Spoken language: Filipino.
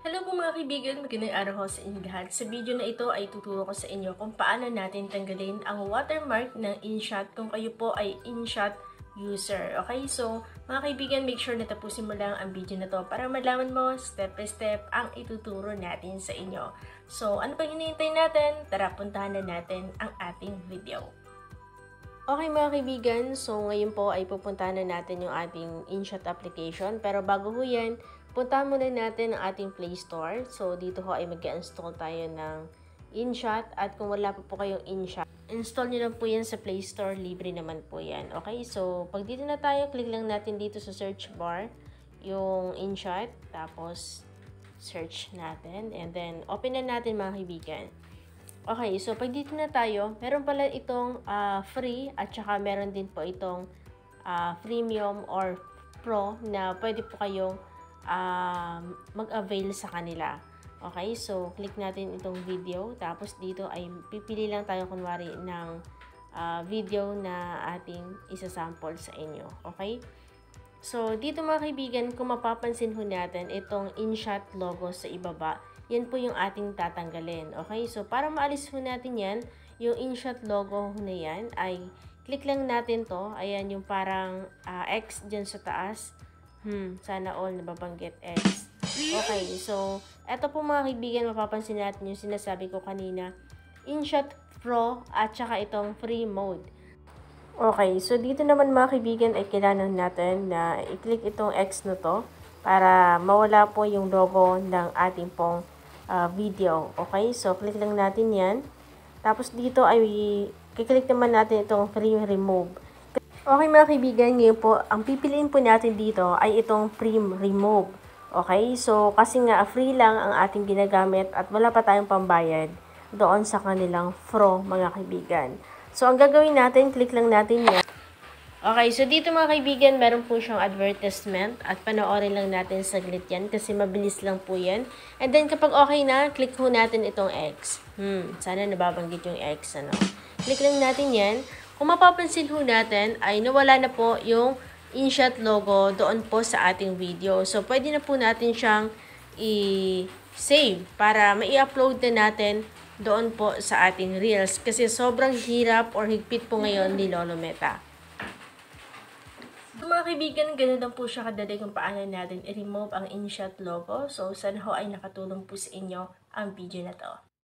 Hello po mga kaibigan, magandang araw ho sa inyo lahat. Sa video na ito ay tuturo ko sa inyo kung paano natin tanggalin ang watermark ng InShot kung kayo po ay InShot user. Okay, so mga kaibigan, make sure na tapusin mo lang ang video na to para malaman mo step by step ang ituturo natin sa inyo. So ano pang hinihintay natin? Tara, puntahan na natin ang ating video. Okay mga kaibigan, so ngayon po ay pupuntahan na natin yung ating InShot application. Pero bago ho yan, puntahan muna natin ang ating Play Store. So dito ho ay mag-install tayo ng InShot. At kung wala pa po kayong InShot, install nyo lang po yan sa Play Store. Libre naman po yan. Okay, so pag dito na tayo, click lang natin dito sa search bar yung InShot. Tapos search natin. And then open na natin mga kaibigan. Okay, so pag dito na tayo, meron pala itong free at saka meron din po itong premium or pro na pwede po kayong mag-avail sa kanila. Okay, so click natin itong video. Tapos dito ay pipili lang tayo kunwari ng video na ating isasample sa inyo. Okay? So dito mga kaibigan, kung mapapansin ho natin itong InShot logo sa ibaba, yan po yung ating tatanggalin. Okay? So, para maalis ho natin yan, yung InShot logo na yan, ay click lang natin to. Ayan, yung parang X dyan sa taas. Sana all nababanggit X. Okay, so, eto po mga kaibigan, mapapansin natin yung sinasabi ko kanina. InShot Pro at saka itong free mode. Okay, so dito naman mga kaibigan ay kailangan natin na i-click itong X na to para mawala po yung logo ng ating pong video. Okay, so click lang natin yan. Tapos dito ay kiklik naman natin itong free remove. Okay mga kaibigan, ngayon po, ang pipiliin po natin dito ay itong free remove. Okay, so kasi nga free lang ang ating ginagamit at wala pa tayong pambayad doon sa kanilang pro mga kaibigan. So ang gagawin natin, click lang natin yan. Okay, so dito mga kaibigan, meron po siyang advertisement at panoorin lang natin saglit yan kasi mabilis lang po yan. And then kapag okay na, click ho natin itong X. Sana nababanggit yung X, ano. Click lang natin yan. Kung mapapansin ho natin, ay nawala na po yung InShot logo doon po sa ating video. So pwede na po natin siyang i-save para mai-upload na natin doon po sa ating Reels. Kasi sobrang hirap or higpit po ngayon ni Lolo Meta. So, mga kaibigan, ganun lang po siya kadali kung paano natin i-remove ang InShot logo. So, sana ho ay nakatulong po sa inyo ang video na to.